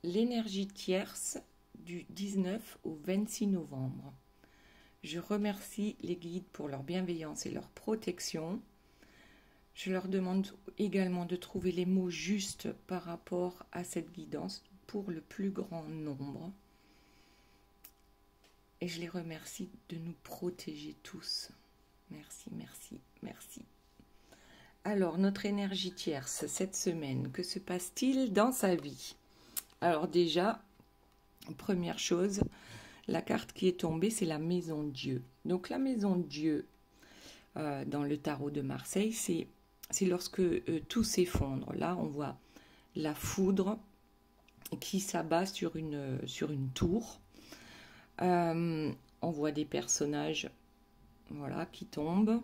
l'énergie tierce du 19 au 26 novembre. Je remercie les guides pour leur bienveillance et leur protection. Je leur demande également de trouver les mots justes par rapport à cette guidance pour le plus grand nombre. Et je les remercie de nous protéger tous. Merci, merci, merci. Alors, notre énergie tierce cette semaine, que se passe-t-il dans sa vie? Alors déjà, première chose, la carte qui est tombée, c'est la maison Dieu. Donc la maison Dieu, dans le tarot de Marseille, c'est lorsque tout s'effondre. Là, on voit la foudre qui s'abat sur une tour. On voit des personnages voilà, qui tombent.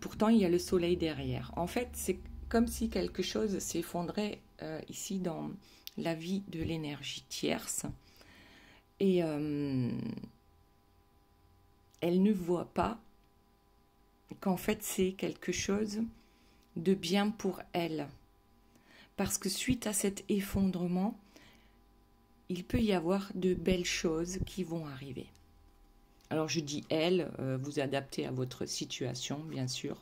Pourtant, il y a le soleil derrière. En fait, c'est comme si quelque chose s'effondrait ici dans la vie de l'énergie tierce. Et elle ne voit pas qu'en fait, c'est quelque chose de bien pour elle. Parce que suite à cet effondrement, il peut y avoir de belles choses qui vont arriver. Alors je dis elle, vous adaptez à votre situation, bien sûr.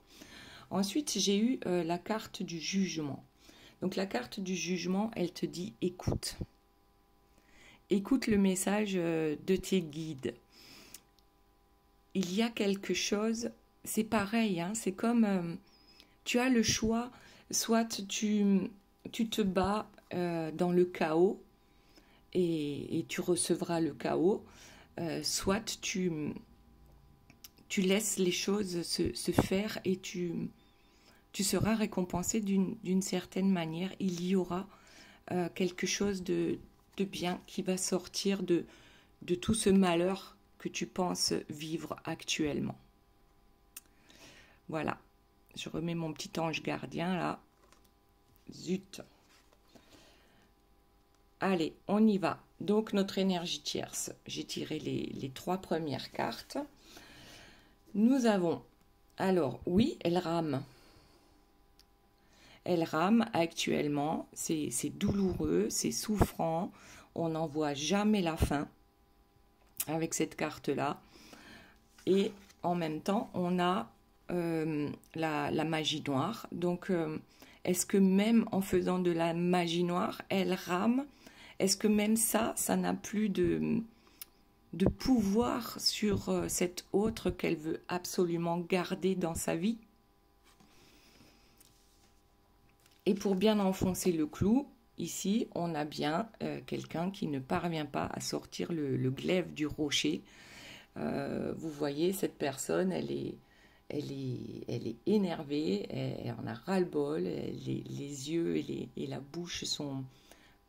Ensuite, j'ai eu la carte du jugement. Donc la carte du jugement, elle te dit écoute. Écoute le message de tes guides. Il y a quelque chose, c'est pareil, hein, c'est comme tu as le choix, soit tu te bats dans le chaos et tu recevras le chaos, soit tu laisses les choses se faire et tu seras récompensé d'une certaine manière. Il y aura quelque chose de bien qui va sortir de tout ce malheur que tu penses vivre actuellement. Voilà, je remets mon petit ange gardien là. Zut. Allez, on y va. Donc, notre énergie tierce. J'ai tiré les 3 premières cartes. Nous avons... Alors, oui, elle rame. Elle rame actuellement. C'est douloureux, c'est souffrant. On n'en voit jamais la fin avec cette carte-là. Et en même temps, on a la magie noire. Donc, est-ce que même en faisant de la magie noire, elle rame? Est-ce que même ça n'a plus de pouvoir sur cette autre qu'elle veut absolument garder dans sa vie? Et pour bien enfoncer le clou, ici, on a bien quelqu'un qui ne parvient pas à sortir le glaive du rocher. Vous voyez, cette personne, elle est énervée, elle en a ras-le-bol, les yeux et la bouche sont...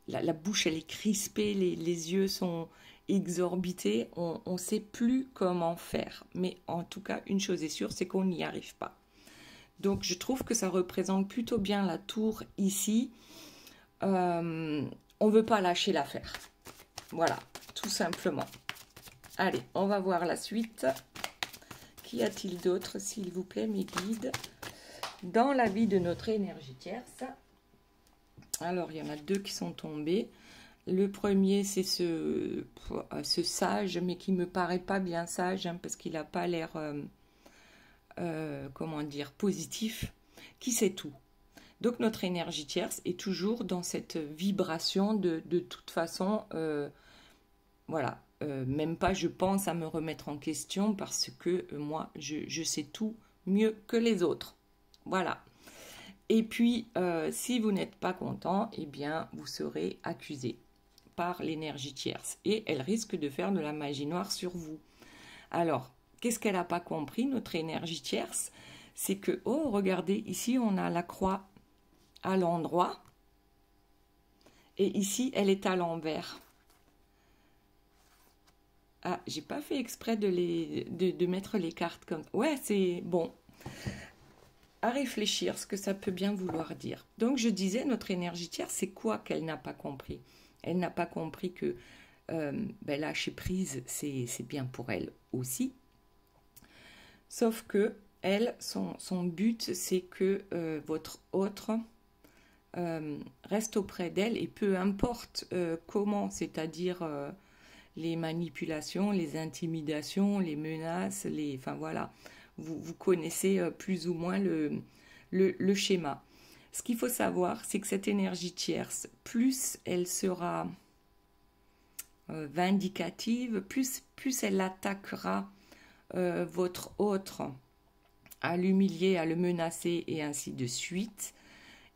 La bouche, elle est crispée, les yeux sont exorbités. On ne sait plus comment faire. Mais en tout cas, une chose est sûre, c'est qu'on n'y arrive pas. Donc, je trouve que ça représente plutôt bien la tour ici. On ne veut pas lâcher l'affaire. Voilà, tout simplement. Allez, on va voir la suite. Qu'y a-t-il d'autre, s'il vous plaît, mes guides, dans la vie de notre énergie tierce? Alors, il y en a 2 qui sont tombés. Le premier, c'est ce sage, mais qui ne me paraît pas bien sage, hein, parce qu'il n'a pas l'air, comment dire, positif, qui sait tout. Donc, notre énergie tierce est toujours dans cette vibration de toute façon, voilà, même pas je pense à me remettre en question parce que moi, je sais tout mieux que les autres. Voilà. Et puis, si vous n'êtes pas content, eh bien, vous serez accusé par l'énergie tierce. Et elle risque de faire de la magie noire sur vous. Alors, qu'est-ce qu'elle n'a pas compris, notre énergie tierce? C'est que, oh, regardez, ici, on a la croix à l'endroit. Et ici, elle est à l'envers. Ah, j'ai pas fait exprès de mettre les cartes comme... Ouais, c'est bon. À réfléchir ce que ça peut bien vouloir dire. Donc je disais, notre énergie tierce, c'est quoi qu'elle n'a pas compris? Elle n'a pas compris que lâcher prise, c'est bien pour elle aussi. Sauf que elle, son but, c'est que votre autre reste auprès d'elle et peu importe comment, c'est-à-dire les manipulations, les intimidations, les menaces, enfin voilà, vous connaissez plus ou moins le schéma. Ce qu'il faut savoir, c'est que cette énergie tierce, plus elle sera vindicative, plus elle attaquera votre autre, à l'humilier, à le menacer et ainsi de suite,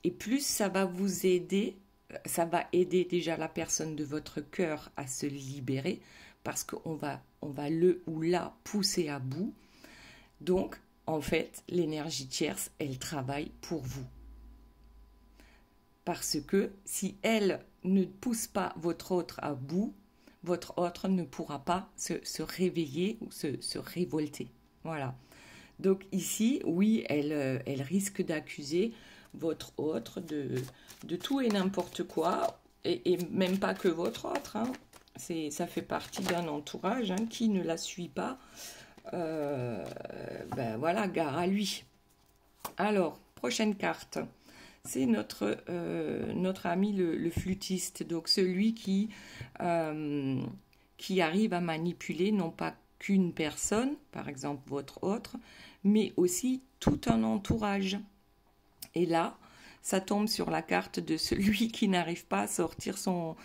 et plus ça va vous aider, ça va aider déjà la personne de votre cœur à se libérer, parce qu'on va le ou la pousser à bout. Donc, en fait, l'énergie tierce, elle travaille pour vous. Parce que si elle ne pousse pas votre autre à bout, votre autre ne pourra pas se réveiller ou se révolter. Voilà. Donc ici, oui, elle risque d'accuser votre autre de tout et n'importe quoi, et même pas que votre autre. Hein. Ça fait partie d'un entourage hein, qui ne la suit pas. Ben voilà, gare à lui. Alors, prochaine carte. C'est notre ami le flûtiste, donc celui qui arrive à manipuler non pas qu'une personne, par exemple votre autre, mais aussi tout un entourage. Et là, ça tombe sur la carte de celui qui n'arrive pas à sortir son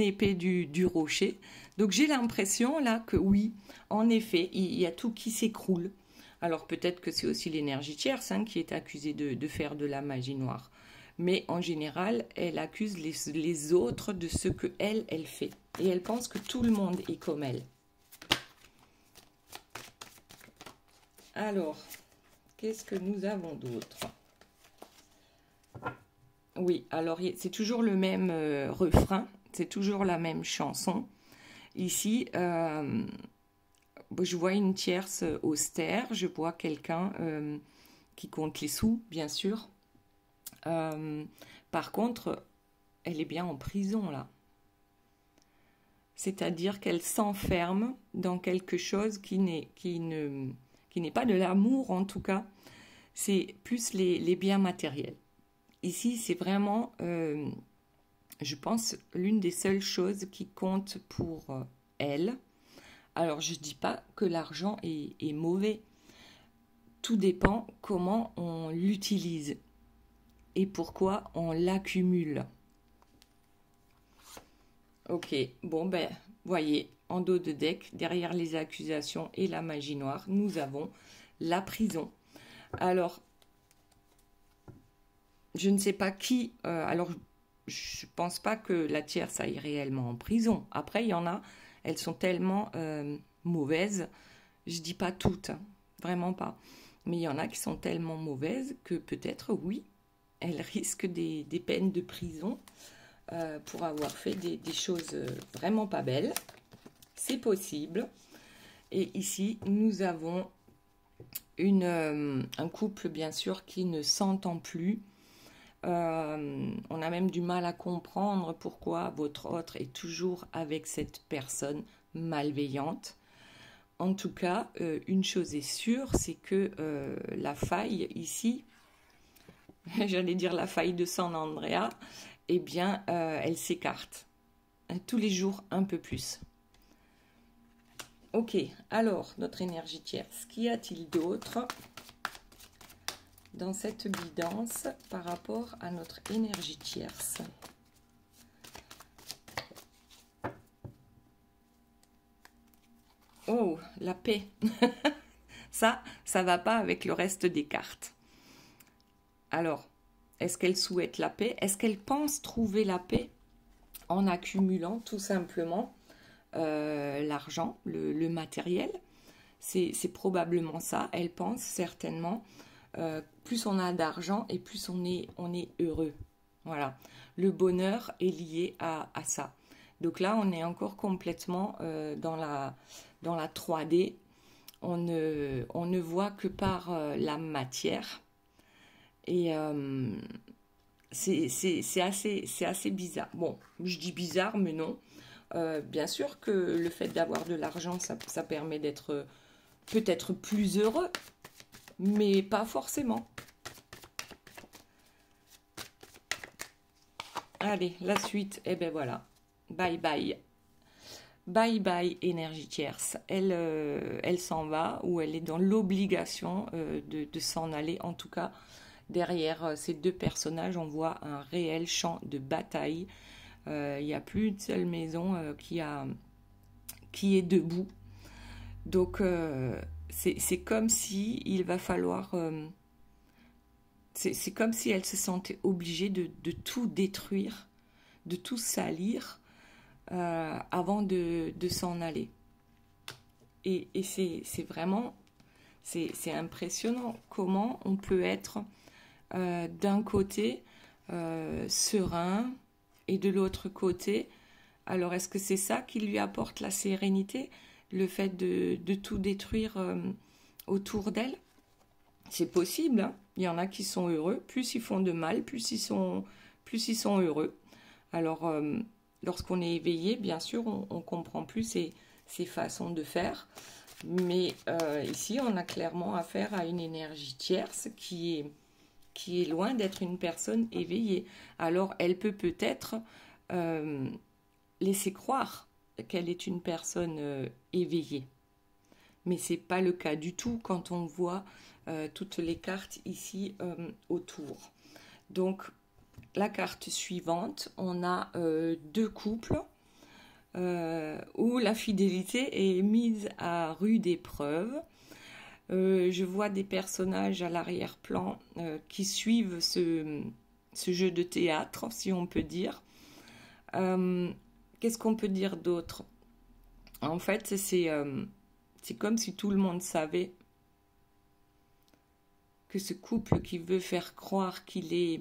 épée du rocher. Donc j'ai l'impression là que oui, en effet, il y a tout qui s'écroule. Alors peut-être que c'est aussi l'énergie tierce hein, qui est accusée de faire de la magie noire. Mais en général, elle accuse les autres de ce que elle fait. Et elle pense que tout le monde est comme elle. Alors, qu'est-ce que nous avons d'autre? Oui, alors c'est toujours le même refrain, c'est toujours la même chanson. Ici, je vois une tierce austère, je vois quelqu'un qui compte les sous, bien sûr. Par contre, elle est bien en prison, là. C'est-à-dire qu'elle s'enferme dans quelque chose qui n'est pas de l'amour, en tout cas. C'est plus les biens matériels. Ici, c'est vraiment, je pense, l'une des seules choses qui compte pour elle. Alors, je ne dis pas que l'argent est mauvais. Tout dépend comment on l'utilise et pourquoi on l'accumule. Ok, bon ben, voyez, en dos de deck, derrière les accusations et la magie noire, nous avons la prison. Alors, je ne sais pas qui, alors je pense pas que la tierce aille réellement en prison. Après, il y en a, elles sont tellement mauvaises, je dis pas toutes, hein, vraiment pas. Mais il y en a qui sont tellement mauvaises que peut-être, oui, elles risquent des peines de prison pour avoir fait des choses vraiment pas belles. C'est possible. Et ici, nous avons un couple, bien sûr, qui ne s'entend plus. On a même du mal à comprendre pourquoi votre autre est toujours avec cette personne malveillante. En tout cas, une chose est sûre, c'est que la faille ici, j'allais dire la faille de San Andrea, eh bien, elle s'écarte. Tous les jours, un peu plus. Ok, alors, notre énergie tierce, qu'y a-t-il d'autre dans cette guidance par rapport à notre énergie tierce? Oh, la paix. Ça va pas avec le reste des cartes. Alors, est-ce qu'elle souhaite la paix? Est-ce qu'elle pense trouver la paix en accumulant tout simplement l'argent, le matériel? C'est probablement ça. Elle pense certainement, plus on a d'argent et plus on est heureux. Voilà. Le bonheur est lié à ça. Donc là, on est encore complètement dans la 3D. On ne voit que par la matière. Et c'est assez bizarre. Bon, je dis bizarre, mais non. Bien sûr que le fait d'avoir de l'argent, ça permet d'être peut-être plus heureux, mais pas forcément. Allez, la suite, et ben voilà. Bye bye. Bye bye énergie tierce. Elle s'en va ou elle est dans l'obligation de s'en aller. En tout cas, derrière ces deux personnages, on voit un réel champ de bataille. Il n'y a plus une seule maison qui est debout. Donc, c'est comme si il va falloir... c'est comme si elle se sentait obligée de tout détruire, de tout salir avant de s'en aller. Et c'est vraiment... C'est impressionnant comment on peut être d'un côté serein et de l'autre côté. Alors, est-ce que c'est ça qui lui apporte la sérénité, le fait de tout détruire autour d'elle? C'est possible, hein. Il y en a qui sont heureux. Plus ils font de mal, plus ils sont heureux. Alors, lorsqu'on est éveillé, bien sûr, on comprend plus ces façons de faire. Mais ici, on a clairement affaire à une énergie tierce qui est loin d'être une personne éveillée. Alors, elle peut peut-être laisser croire qu'elle est une personne éveillée. Mais ce n'est pas le cas du tout quand on voit toutes les cartes ici autour. Donc, la carte suivante, on a deux couples où la fidélité est mise à rude épreuve. Je vois des personnages à l'arrière-plan qui suivent ce jeu de théâtre, si on peut dire. Qu'est-ce qu'on peut dire d'autre? En fait, c'est comme si tout le monde savait que ce couple qui veut faire croire qu'il est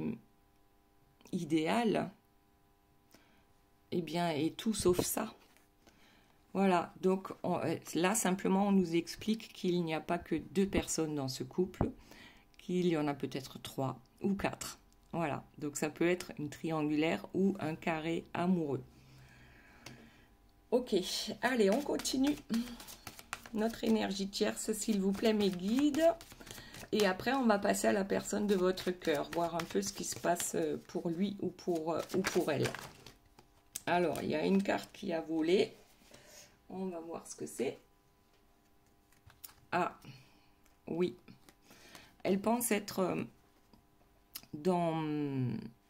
idéal, eh bien, est tout sauf ça. Voilà, donc là, simplement, on nous explique qu'il n'y a pas que deux personnes dans ce couple, qu'il y en a peut-être 3 ou 4. Voilà, donc ça peut être une triangulaire ou un carré amoureux. Ok, allez, on continue. Notre énergie tierce, s'il vous plaît, mes guides. Et après, on va passer à la personne de votre cœur, voir un peu ce qui se passe pour lui ou pour elle. Alors, il y a une carte qui a volé. On va voir ce que c'est. Ah, oui. Elle pense être dans...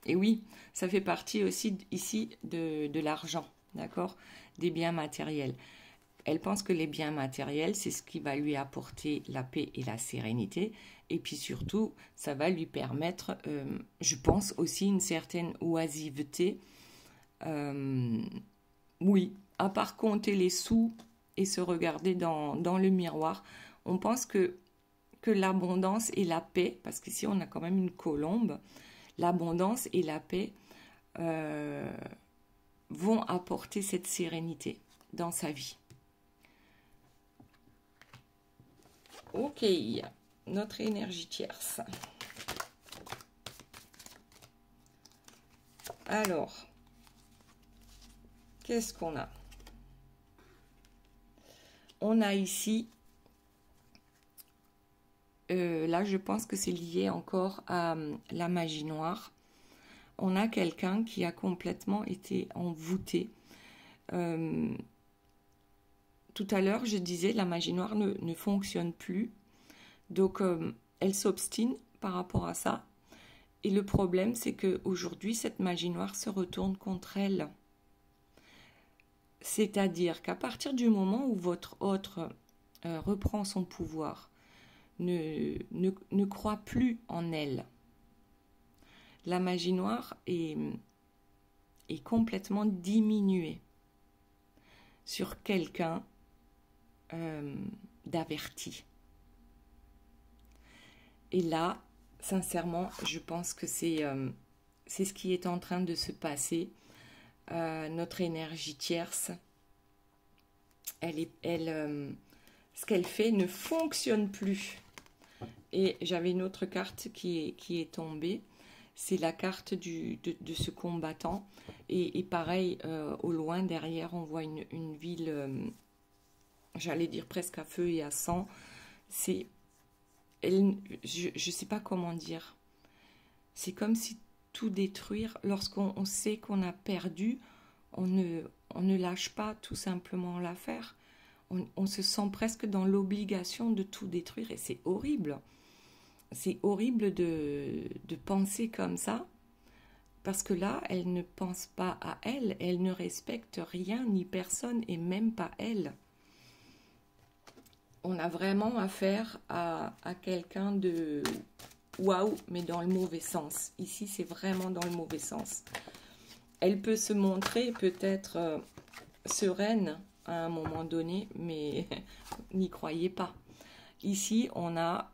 Et oui, ça fait partie aussi ici de l'argent, d'accord? Des biens matériels. Elle pense que les biens matériels, c'est ce qui va lui apporter la paix et la sérénité. Et puis surtout, ça va lui permettre, je pense aussi, une certaine oisiveté. Oui, à part compter les sous et se regarder dans le miroir, on pense que l'abondance et la paix, parce qu'ici on a quand même une colombe, l'abondance et la paix vont apporter cette sérénité dans sa vie. Ok, notre énergie tierce. Alors, qu'est-ce qu'on a? On a ici, là je pense que c'est lié encore à la magie noire. On a quelqu'un qui a complètement été envoûté. Tout à l'heure, je disais, la magie noire ne fonctionne plus. Donc, elle s'obstine par rapport à ça. Et le problème, c'est qu'aujourd'hui, cette magie noire se retourne contre elle. C'est-à-dire qu'à partir du moment où votre autre reprend son pouvoir, ne croit plus en elle, la magie noire est complètement diminuée sur quelqu'un d'averti. Et là, sincèrement, je pense que c'est ce qui est en train de se passer. Notre énergie tierce, ce qu'elle fait ne fonctionne plus. Et j'avais une autre carte qui est tombée. C'est la carte de ce combattant. Et pareil, au loin, derrière, on voit une ville, j'allais dire presque à feu et à sang. Je ne sais pas comment dire. C'est comme si tout détruire. Lorsqu'on sait qu'on a perdu, on ne lâche pas tout simplement l'affaire. On se sent presque dans l'obligation de tout détruire et c'est horrible. C'est horrible de penser comme ça, parce que là, elle ne pense pas à elle, elle ne respecte rien ni personne et même pas elle. On a vraiment affaire à quelqu'un de waouh, mais dans le mauvais sens. Ici, c'est vraiment dans le mauvais sens. Elle peut se montrer peut-être sereine à un moment donné, mais n'y croyez pas. Ici, on a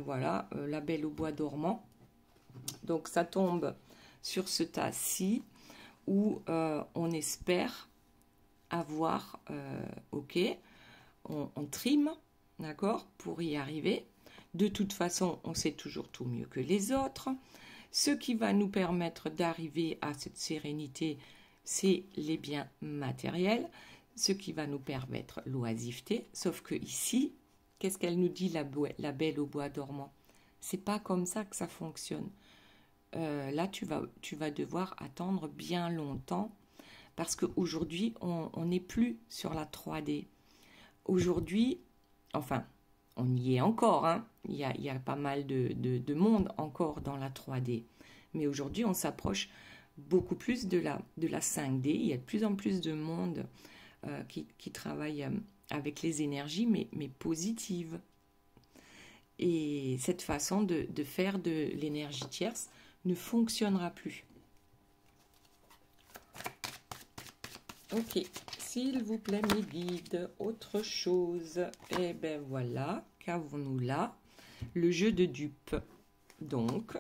voilà, la Belle au bois dormant. Donc, ça tombe sur ce tas-ci où on espère avoir, ok, on trime, d'accord, pour y arriver. De toute façon, on sait toujours tout mieux que les autres. Ce qui va nous permettre d'arriver à cette sérénité, c'est les biens matériels. Ce qui va nous permettre l'oisiveté. Sauf que ici, qu'est-ce qu'elle nous dit, la Belle au bois dormant? C'est pas comme ça que ça fonctionne. Là, tu vas devoir attendre bien longtemps parce qu'aujourd'hui, on n'est plus sur la 3D. Aujourd'hui, enfin, on y est encore, hein. Il y a pas mal de monde encore dans la 3D. Mais aujourd'hui, on s'approche beaucoup plus de la 5D. Il y a de plus en plus de monde qui travaille avec les énergies, mais positives. Et cette façon de faire de l'énergie tierce ne fonctionnera plus. Ok, s'il vous plaît, mes guides, autre chose. Eh bien voilà, qu'avons-nous là? Le jeu de dupes. Donc,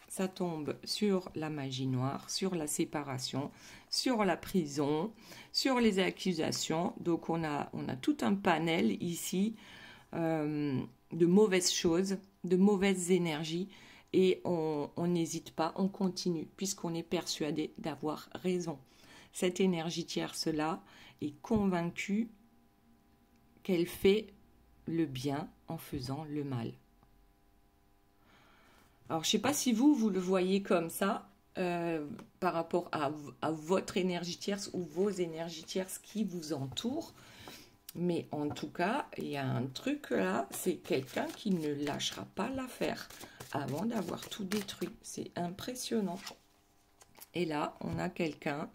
ça tombe sur la magie noire, sur la séparation, sur la prison, sur les accusations. Donc, on a tout un panel ici de mauvaises choses, de mauvaises énergies. Et on n'hésite pas, on continue, puisqu'on est persuadé d'avoir raison. Cette énergie tierce-là est convaincue qu'elle fait le bien en faisant le mal. Alors, je ne sais pas si vous le voyez comme ça, par rapport à votre énergie tierce ou vos énergies tierces qui vous entourent. Mais en tout cas, il y a un truc là, c'est quelqu'un qui ne lâchera pas l'affaire avant d'avoir tout détruit. C'est impressionnant. Et là, on a quelqu'un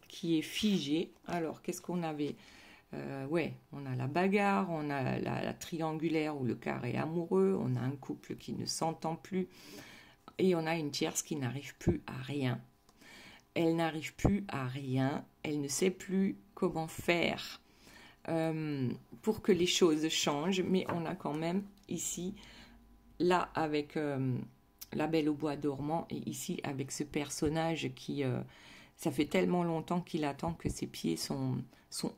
qui est figé. Alors, qu'est-ce qu'on avait? Ouais, on a la bagarre, on a la triangulaire ou le carré amoureux, on a un couple qui ne s'entend plus et on a une tierce qui n'arrive plus à rien. Elle n'arrive plus à rien, elle ne sait plus comment faire pour que les choses changent, mais on a quand même ici, là avec la Belle au bois dormant et ici avec ce personnage qui... ça fait tellement longtemps qu'il attend que ses pieds sont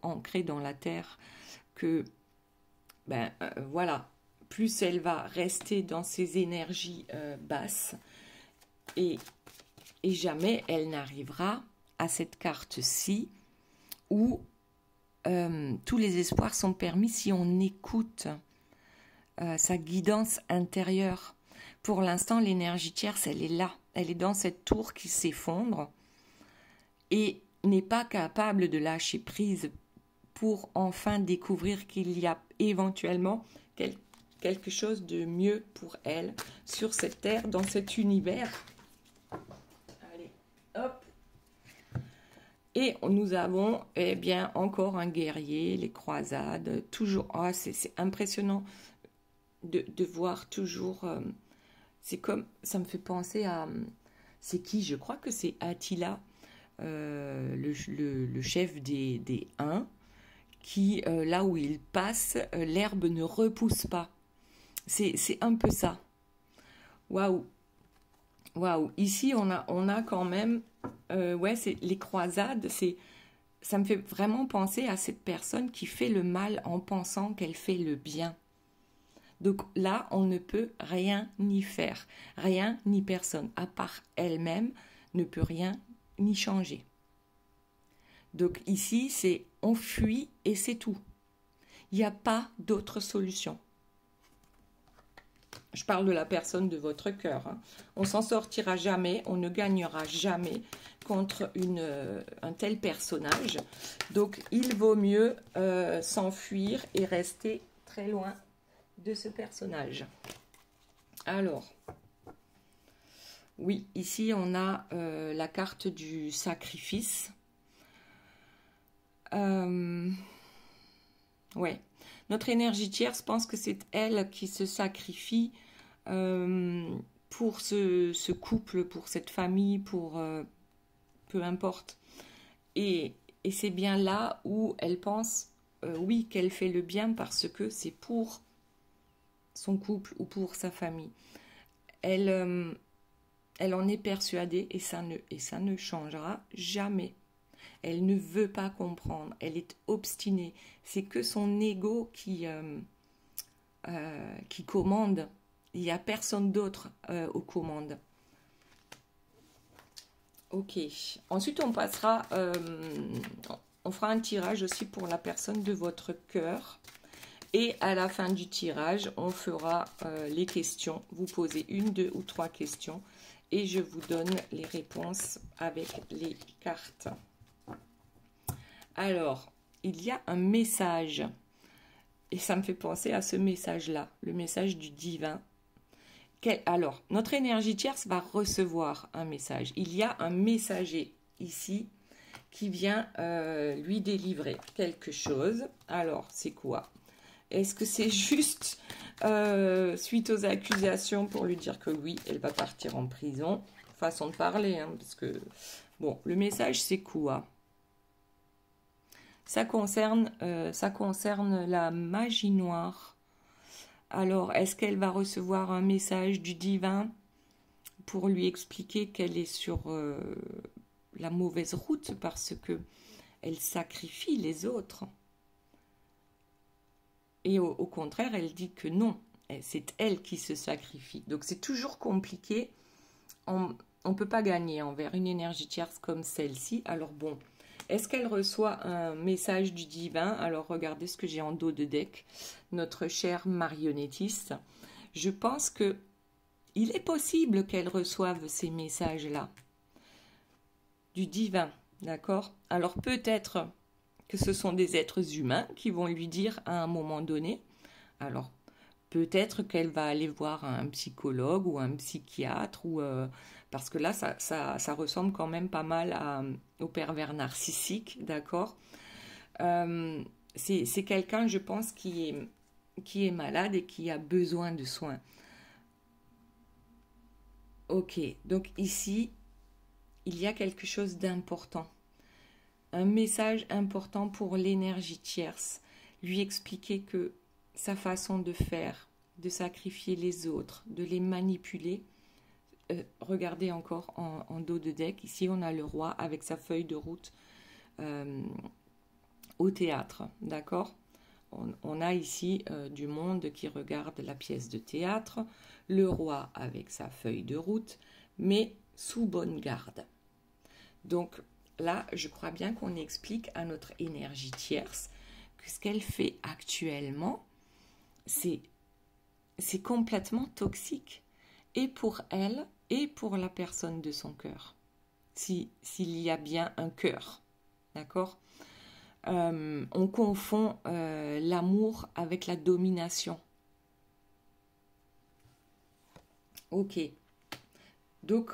ancrés dans la terre que, voilà, plus elle va rester dans ses énergies basses et jamais elle n'arrivera à cette carte-ci où tous les espoirs sont permis si on écoute sa guidance intérieure. Pour l'instant, l'énergie tierce, elle est là. Elle est dans cette tour qui s'effondre et n'est pas capable de lâcher prise pour enfin découvrir qu'il y a éventuellement quelque chose de mieux pour elle sur cette terre, dans cet univers. Allez, hop. Et nous avons, eh bien, encore un guerrier, les croisades, toujours. Oh, c'est impressionnant de voir toujours. C'est comme, ça me fait penser à. C'est qui? Je crois que c'est Attila. Le chef des Huns, qui, là où il passe, l'herbe ne repousse pas. C'est un peu ça. Waouh! Waouh! Ici, on a quand même... ouais, c'est les croisades, ça me fait vraiment penser à cette personne qui fait le mal en pensant qu'elle fait le bien. Donc là, on ne peut rien ni faire. Rien ni personne, à part elle-même, ne peut rien ni changer. Donc ici, c'est on fuit et c'est tout. Il n'y a pas d'autre solution. Je parle de la personne de votre cœur. Hein. On s'en sortira jamais, on ne gagnera jamais contre un tel personnage. Donc, il vaut mieux s'enfuir et rester très loin de ce personnage. Alors, oui, ici, on a la carte du sacrifice. Ouais. Notre énergie tierce pense que c'est elle qui se sacrifie pour ce couple, pour cette famille, pour peu importe. Et c'est bien là où elle pense, oui, qu'elle fait le bien parce que c'est pour son couple ou pour sa famille. Elle en est persuadée et ça ne changera jamais. Elle ne veut pas comprendre, elle est obstinée. C'est que son ego qui commande. Il n'y a personne d'autre aux commandes. Ok. Ensuite, on passera, on fera un tirage aussi pour la personne de votre cœur. Et à la fin du tirage, on fera les questions. Vous posez 1, 2 ou 3 questions. Et je vous donne les réponses avec les cartes. Alors, il y a un message, et ça me fait penser à ce message-là, le message du divin. Alors, notre énergie tierce va recevoir un message. Il y a un messager ici qui vient lui délivrer quelque chose. Alors, c'est quoi? Est-ce que c'est juste suite aux accusations pour lui dire que oui, elle va partir en prison? Façon de parler, hein, parce que... Bon, le message, c'est quoi? Ça concerne la magie noire. Alors, est-ce qu'elle va recevoir un message du divin pour lui expliquer qu'elle est sur la mauvaise route parce que elle sacrifie les autres? Et au contraire, elle dit que non, c'est elle qui se sacrifie. Donc, c'est toujours compliqué. On ne peut pas gagner envers une énergie tierce comme celle-ci. Alors bon... Est-ce qu'elle reçoit un message du divin? Alors, regardez ce que j'ai en dos de deck. Notre chère marionnettiste. Je pense que il est possible qu'elle reçoive ces messages-là. Du divin, d'accord? Alors, peut-être que ce sont des êtres humains qui vont lui dire à un moment donné. Alors, peut-être qu'elle va aller voir un psychologue ou un psychiatre ou... parce que là, ça ressemble quand même pas mal au pervers narcissique, d'accord? C'est quelqu'un, je pense, qui est malade et qui a besoin de soins. Ok, donc ici, il y a quelque chose d'important. Un message important pour l'énergie tierce. Lui expliquer que sa façon de faire, de sacrifier les autres, de les manipuler... regardez encore en dos de deck, ici on a le roi avec sa feuille de route au théâtre, d'accord? On a ici du monde qui regarde la pièce de théâtre, le roi avec sa feuille de route, mais sous bonne garde. Donc là, je crois bien qu'on explique à notre énergie tierce que ce qu'elle fait actuellement, c'est complètement toxique, et pour elle, et pour la personne de son cœur, s'il y a bien un cœur, d'accord? On confond l'amour avec la domination. Ok. Donc,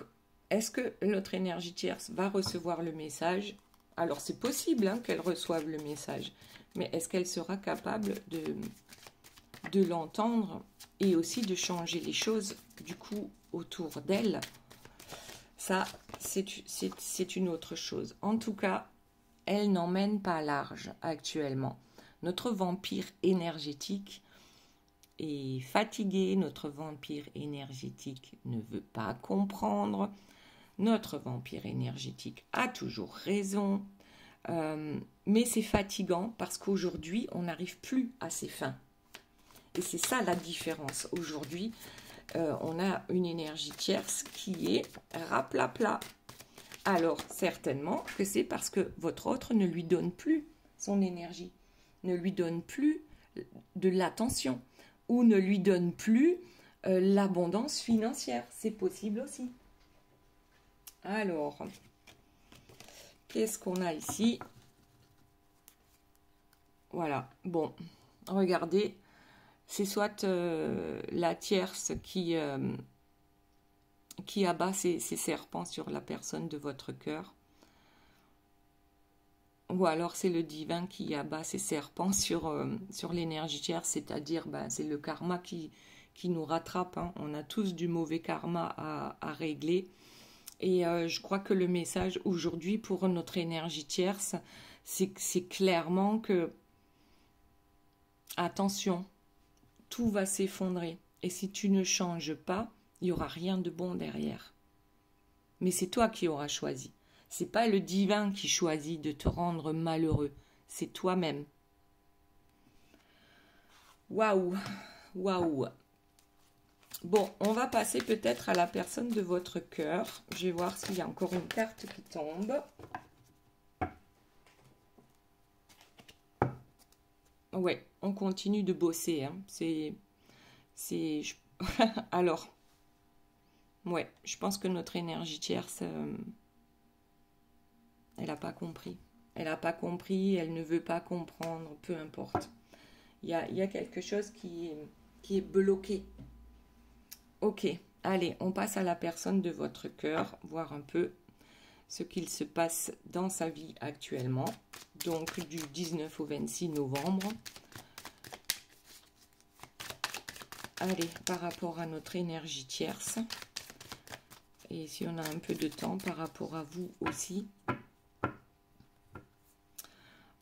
est-ce que notre énergie tierce va recevoir le message? Alors, c'est possible hein, qu'elle reçoive le message, mais est-ce qu'elle sera capable de l'entendre et aussi de changer les choses, du coup, autour d'elle? Ça, c'est une autre chose. En tout cas, elle n'emmène pas large actuellement. Notre vampire énergétique est fatigué, notre vampire énergétique ne veut pas comprendre, notre vampire énergétique a toujours raison, mais c'est fatigant parce qu'aujourd'hui, on n'arrive plus à ses fins. Et c'est ça la différence. Aujourd'hui, on a une énergie tierce qui est raplapla. Alors, certainement que c'est parce que votre autre ne lui donne plus son énergie, ne lui donne plus de l'attention, ou ne lui donne plus l'abondance financière. C'est possible aussi. Alors, qu'est-ce qu'on a ici? Voilà, bon, regardez, c'est soit la tierce qui abat ses serpents sur la personne de votre cœur, ou alors c'est le divin qui abat ses serpents sur l'énergie tierce, c'est-à-dire ben, c'est le karma qui nous rattrape, hein. On a tous du mauvais karma à régler. Et je crois que le message aujourd'hui pour notre énergie tierce, c'est clairement que, attention, tout va s'effondrer. Et si tu ne changes pas, il n'y aura rien de bon derrière. Mais c'est toi qui auras choisi. C'est pas le divin qui choisit de te rendre malheureux. C'est toi-même. Waouh, waouh. Bon, on va passer peut-être à la personne de votre cœur. Je vais voir s'il y a encore une carte qui tombe. Ouais, on continue de bosser, hein. Alors, ouais, je pense que notre énergie tierce, elle n'a pas compris. Elle n'a pas compris, elle ne veut pas comprendre, peu importe. Il y a quelque chose qui est bloqué. Ok, allez, on passe à la personne de votre cœur, voir un peu ce qu'il se passe dans sa vie actuellement. Donc, du 19 au 26 novembre. Allez, par rapport à notre énergie tierce. Et si on a un peu de temps par rapport à vous aussi.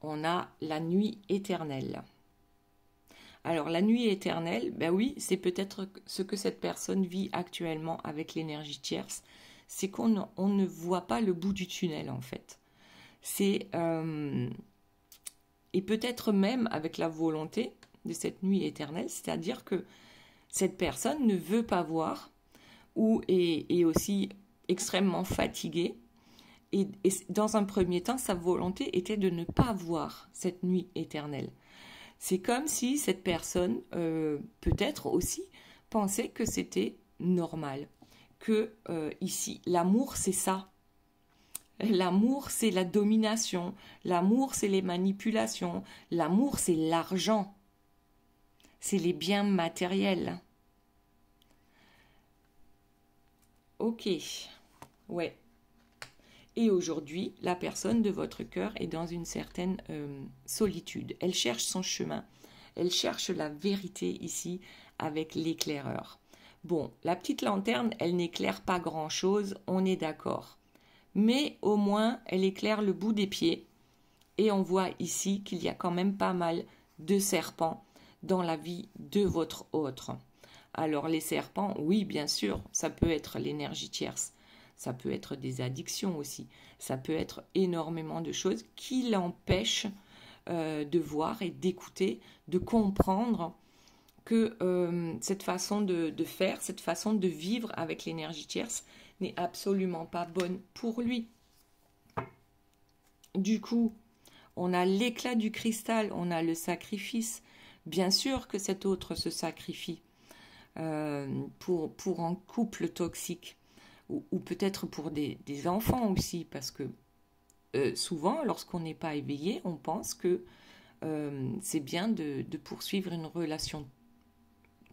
On a la nuit éternelle. Alors, la nuit éternelle, ben oui, c'est peut-être ce que cette personne vit actuellement avec l'énergie tierce. C'est qu'on ne voit pas le bout du tunnel, en fait. Et peut-être même avec la volonté de cette nuit éternelle, c'est-à-dire que cette personne ne veut pas voir ou est aussi extrêmement fatiguée. Et dans un premier temps, sa volonté était de ne pas voir cette nuit éternelle. C'est comme si cette personne, peut-être aussi, pensait que c'était normal. Que ici, l'amour, c'est ça. L'amour, c'est la domination. L'amour, c'est les manipulations. L'amour, c'est l'argent. C'est les biens matériels. Ok. Ouais. Et aujourd'hui, la personne de votre cœur est dans une certaine solitude. Elle cherche son chemin. Elle cherche la vérité ici avec l'éclaireur. Bon, la petite lanterne, elle n'éclaire pas grand-chose, on est d'accord. Mais au moins, elle éclaire le bout des pieds. Et on voit ici qu'il y a quand même pas mal de serpents dans la vie de votre autre. Alors les serpents, oui, bien sûr, ça peut être l'énergie tierce. Ça peut être des addictions aussi. Ça peut être énormément de choses qui l'empêchent de voir et d'écouter, de comprendre que cette façon de faire, cette façon de vivre avec l'énergie tierce n'est absolument pas bonne pour lui. Du coup, on a l'éclat du cristal, on a le sacrifice. Bien sûr que cet autre se sacrifie pour un couple toxique. Ou peut-être pour des enfants aussi, parce que souvent, lorsqu'on n'est pas éveillé, on pense que c'est bien de poursuivre une relation,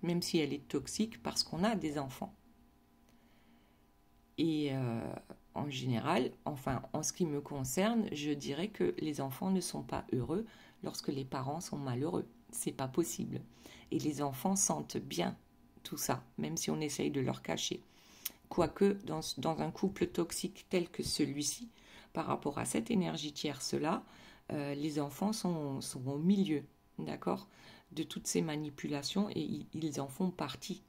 même si elle est toxique, parce qu'on a des enfants. Et en général, enfin, en ce qui me concerne, je dirais que les enfants ne sont pas heureux lorsque les parents sont malheureux. C'est pas possible. Et les enfants sentent bien tout ça, même si on essaye de leur cacher. Quoique dans un couple toxique tel que celui-ci, par rapport à cette énergie tierce-là, les enfants sont au milieu, d'accord, de toutes ces manipulations et ils en font partie.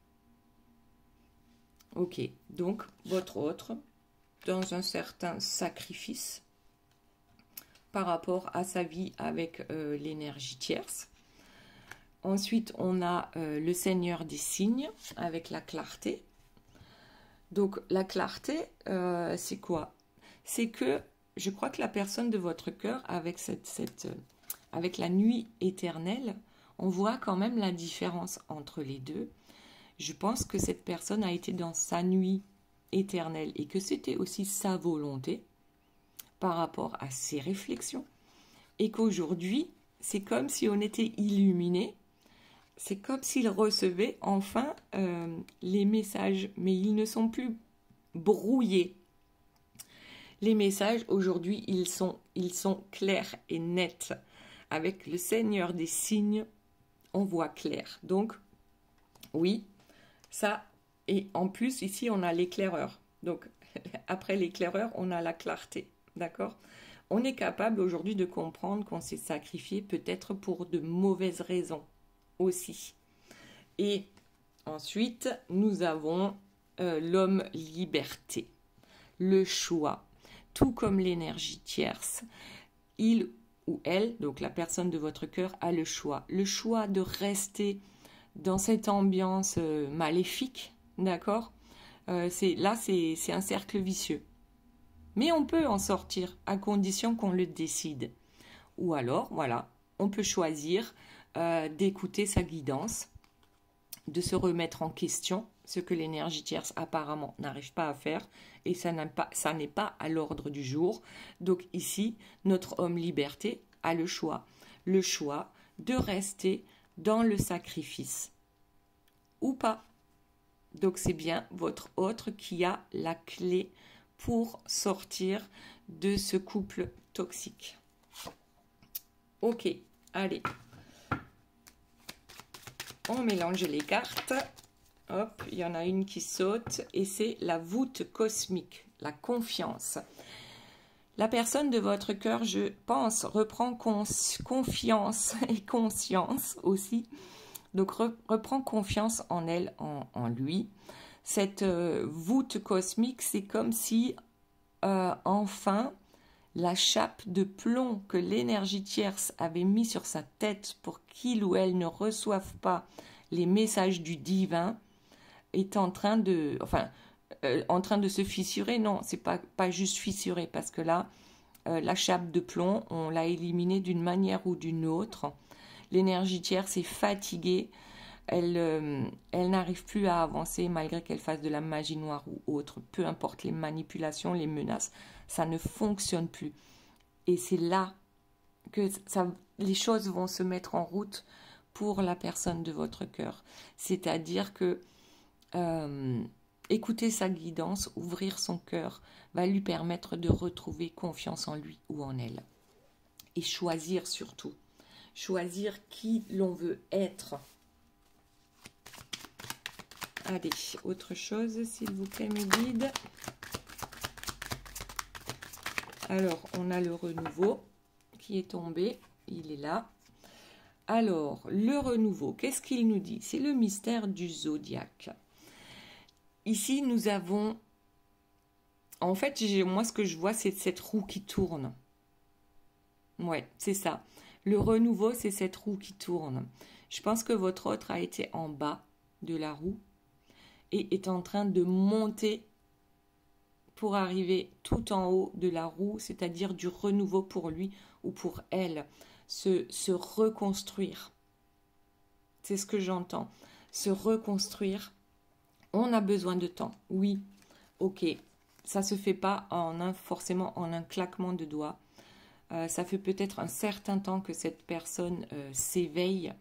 Ok, donc votre autre, dans un certain sacrifice par rapport à sa vie avec l'énergie tierce. Ensuite, on a le Seigneur des signes avec la clarté. Donc la clarté, c'est quoi? C'est que je crois que la personne de votre cœur, avec avec la nuit éternelle, on voit quand même la différence entre les deux. Je pense que cette personne a été dans sa nuit éternelle et que c'était aussi sa volonté par rapport à ses réflexions. Et qu'aujourd'hui, c'est comme si on était illuminé. C'est comme s'il recevait enfin les messages, mais ils ne sont plus brouillés. Les messages, aujourd'hui, ils sont clairs et nets. Avec le Seigneur des signes, on voit clair. Donc, oui, ça, et en plus, ici, on a l'éclaireur. Donc, après l'éclaireur, on a la clarté. D'accord ? On est capable aujourd'hui de comprendre qu'on s'est sacrifié peut-être pour de mauvaises raisons aussi. Et ensuite, nous avons l'homme liberté, le choix. Tout comme l'énergie tierce, il ou elle, donc la personne de votre cœur, a le choix de rester dans cette ambiance maléfique, d'accord ? C'est un cercle vicieux. Mais on peut en sortir à condition qu'on le décide. Ou alors, voilà, on peut choisir d'écouter sa guidance, de se remettre en question, ce que l'énergie tierce apparemment n'arrive pas à faire, et ça n'est pas à l'ordre du jour. Donc ici, notre homme liberté a le choix de rester dans le sacrifice, ou pas. Donc c'est bien votre autre qui a la clé pour sortir de ce couple toxique. Ok, allez. On mélange les cartes. Hop, il y en a une qui saute et c'est la voûte cosmique, la confiance. La personne de votre cœur, je pense, reprend confiance et conscience aussi. Donc reprend confiance en elle, en lui. Cette voûte cosmique, c'est comme si enfin la chape de plomb que l'énergie tierce avait mis sur sa tête pour qu'il ou elle ne reçoive pas les messages du divin est en train de se fissurer. Non, c'est pas juste fissurer, parce que là, la chape de plomb, on l'a éliminée d'une manière ou d'une autre. L'énergie tierce est fatiguée. Elle n'arrive plus à avancer malgré qu'elle fasse de la magie noire ou autre. Peu importe les manipulations, les menaces, ça ne fonctionne plus. Et c'est là que les choses vont se mettre en route pour la personne de votre cœur. C'est-à-dire que écouter sa guidance, ouvrir son cœur, va lui permettre de retrouver confiance en lui ou en elle. Et choisir surtout. Choisir qui l'on veut être. Allez, autre chose, s'il vous plaît, mes guides. Alors, on a le renouveau qui est tombé. Il est là. Alors, le renouveau, qu'est-ce qu'il nous dit? C'est le mystère du zodiaque. Ici, nous avons... En fait, moi, ce que je vois, c'est cette roue qui tourne. Ouais, c'est ça. Le renouveau, c'est cette roue qui tourne. Je pense que votre autre a été en bas de la roue et est en train de monter pour arriver tout en haut de la roue, c'est-à-dire du renouveau pour lui ou pour elle. Se reconstruire. C'est ce que j'entends. Se reconstruire. On a besoin de temps. Oui, ok. Ça se fait pas forcément en un claquement de doigts. Ça fait peut-être un certain temps que cette personne s'éveille.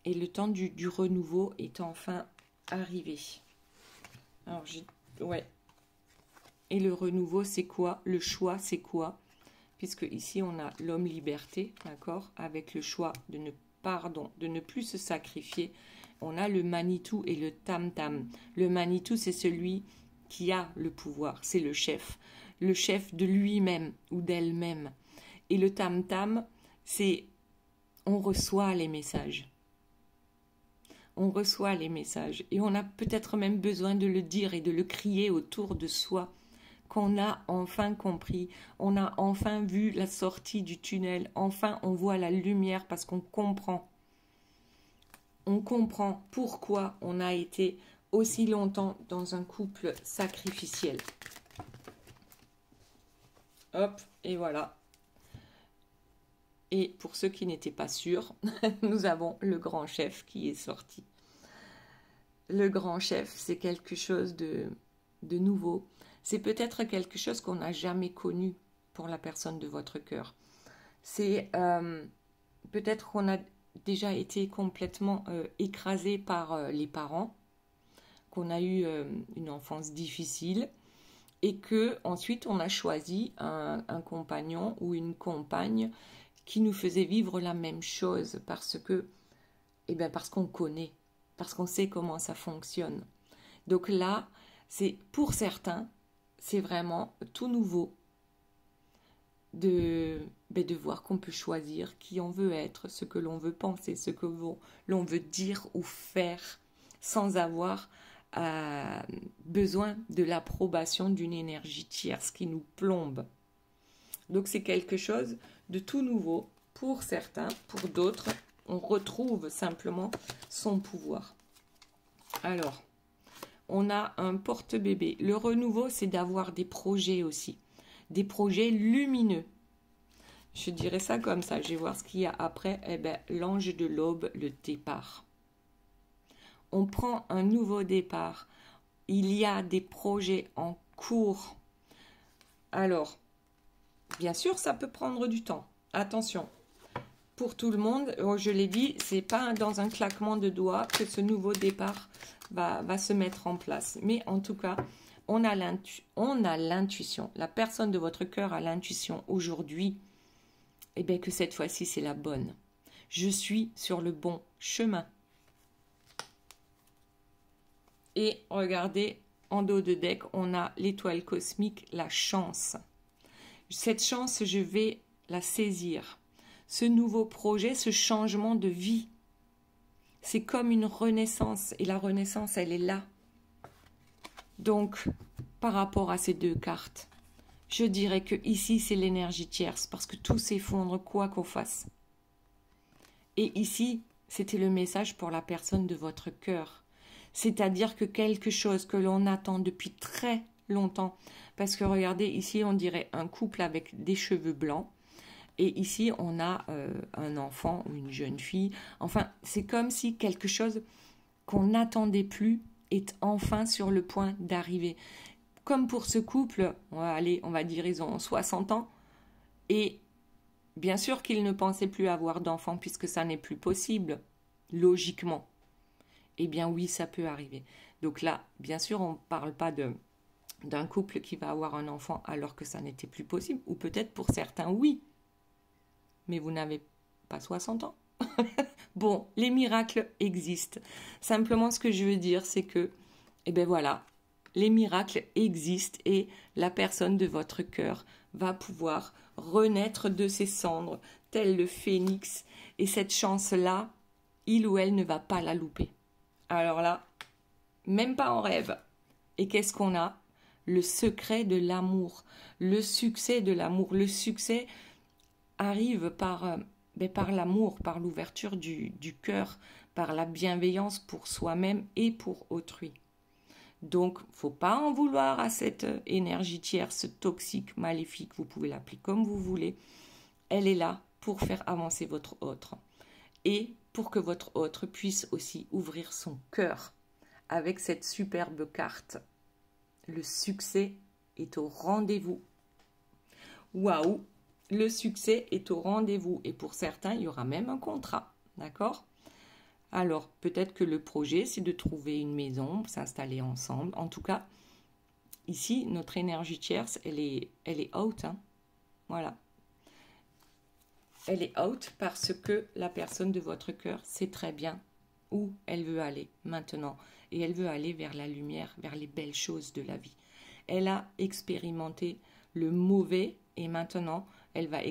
Et le temps du renouveau est enfin arrivé. Alors, ouais. Et le renouveau, c'est quoi? Le choix, c'est quoi? Puisque ici, on a l'homme liberté, d'accord? Avec le choix de ne plus se sacrifier. On a le Manitou et le Tam-Tam. Le Manitou, c'est celui qui a le pouvoir, c'est le chef de lui-même ou d'elle-même. Et le Tam-Tam, c'est on reçoit les messages. On reçoit les messages. Et on a peut-être même besoin de le dire et de le crier autour de soi. Qu'on a enfin compris, on a enfin vu la sortie du tunnel, enfin on voit la lumière parce qu'on comprend. On comprend pourquoi on a été aussi longtemps dans un couple sacrificiel. Hop, et voilà. Et pour ceux qui n'étaient pas sûrs, nous avons le grand chef qui est sorti. le grand chef, c'est quelque chose de nouveau. C'est peut-être quelque chose qu'on n'a jamais connu pour la personne de votre cœur. C'est peut-être qu'on a déjà été complètement écrasé par les parents, qu'on a eu une enfance difficile et que ensuite on a choisi un compagnon ou une compagne qui nous faisait vivre la même chose parce que, eh bien parce qu'on connaît, parce qu'on sait comment ça fonctionne. Donc là, c'est pour certains, c'est vraiment tout nouveau de voir qu'on peut choisir qui on veut être, ce que l'on veut penser, ce que l'on veut dire ou faire sans avoir besoin de l'approbation d'une énergie tierce qui nous plombe. Donc c'est quelque chose de tout nouveau pour certains, pour d'autres, on retrouve simplement son pouvoir. Alors, on a un porte-bébé. Le renouveau, c'est d'avoir des projets aussi, des projets lumineux. Je dirais ça comme ça, je vais voir ce qu'il y a après. Eh bien, l'ange de l'aube, le départ. On prend un nouveau départ. Il y a des projets en cours. Alors, bien sûr, ça peut prendre du temps. Attention, pour tout le monde, je l'ai dit, c'est pas dans un claquement de doigts que ce nouveau départ va se mettre en place. Mais en tout cas, on a l'intuition. La personne de votre cœur a l'intuition aujourd'hui, eh bien que cette fois-ci, c'est la bonne. Je suis sur le bon chemin. Et regardez, en dos de deck, on a l'étoile cosmique, la chance. Cette chance, je vais la saisir. Ce nouveau projet, ce changement de vie, c'est comme une renaissance. Et la renaissance, elle est là. Donc, par rapport à ces deux cartes, je dirais que ici, c'est l'énergie tierce, parce que tout s'effondre, quoi qu'on fasse. Et ici, c'était le message pour la personne de votre cœur. C'est-à-dire que quelque chose que l'on attend depuis très longtemps, parce que regardez, ici, on dirait un couple avec des cheveux blancs, et ici, on a un enfant ou une jeune fille. Enfin, c'est comme si quelque chose qu'on n'attendait plus est enfin sur le point d'arriver. Comme pour ce couple, on va dire, ils ont 60 ans, et bien sûr qu'ils ne pensaient plus avoir d'enfants puisque ça n'est plus possible, logiquement. Eh bien oui, ça peut arriver. Donc là, bien sûr, on ne parle pas d'un couple qui va avoir un enfant alors que ça n'était plus possible, ou peut-être pour certains, oui. Mais vous n'avez pas 60 ans. Bon, les miracles existent. Simplement, ce que je veux dire, c'est que, eh bien voilà, les miracles existent et la personne de votre cœur va pouvoir renaître de ses cendres, tel le phénix. Et cette chance-là, il ou elle ne va pas la louper. Alors là, même pas en rêve. Et qu'est-ce qu'on a? Le secret de l'amour, le succès de l'amour. Le succès arrive par l'amour, par l'ouverture du cœur, par la bienveillance pour soi-même et pour autrui. Donc, faut pas en vouloir à cette énergie tierce toxique, maléfique, vous pouvez l'appeler comme vous voulez. Elle est là pour faire avancer votre autre et pour que votre autre puisse aussi ouvrir son cœur avec cette superbe carte. Le succès est au rendez-vous. Waouh! Le succès est au rendez-vous et pour certains, il y aura même un contrat, d'accord? Alors, peut-être que le projet, c'est de trouver une maison, s'installer ensemble. En tout cas, ici, notre énergie tierce, elle est out, hein? Voilà. Elle est out parce que la personne de votre cœur sait très bien où elle veut aller maintenant. Et elle veut aller vers la lumière, vers les belles choses de la vie. Elle a expérimenté le mauvais et maintenant, elle va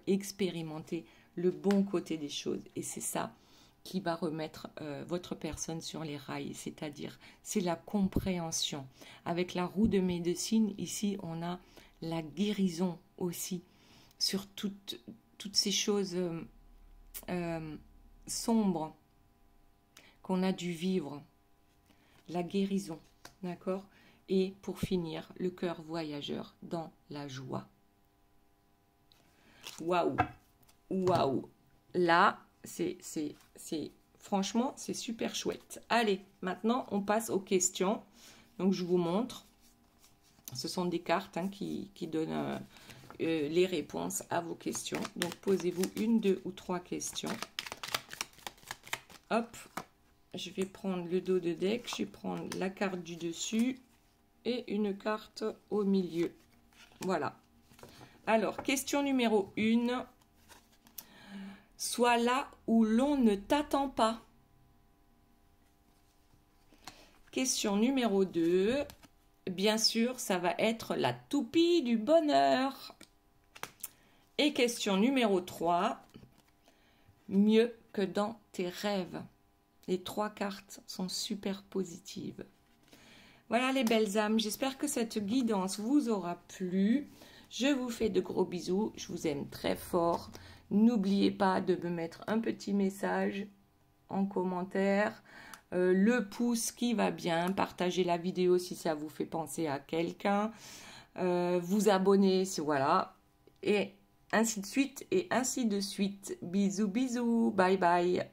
expérimenter le bon côté des choses. Et c'est ça qui va remettre votre personne sur les rails. C'est-à-dire, c'est la compréhension. Avec la roue de médecine, ici, on a la guérison aussi sur toutes ces choses sombres qu'on a dû vivre. La guérison, d'accord? Et pour finir, le cœur voyageur dans la joie. Waouh! Waouh! Là, Franchement, c'est super chouette. Allez, maintenant, on passe aux questions. Donc, je vous montre. Ce sont des cartes hein, qui donnent les réponses à vos questions. Donc, posez-vous 1, 2 ou 3 questions. Hop, je vais prendre le dos de deck. Je vais prendre la carte du dessus et une carte au milieu. Voilà. Alors, question numéro 1. Sois là où l'on ne t'attend pas. Question numéro 2. Bien sûr, ça va être la toupie du bonheur. Et question numéro 3. Mieux que dans tes rêves. Les 3 cartes sont super positives. Voilà les belles âmes, j'espère que cette guidance vous aura plu. Je vous fais de gros bisous, je vous aime très fort. N'oubliez pas de me mettre un petit message en commentaire. Le pouce qui va bien, partagez la vidéo si ça vous fait penser à quelqu'un. Vous abonner, voilà. Et ainsi de suite et ainsi de suite. Bisous, bisous, bye bye.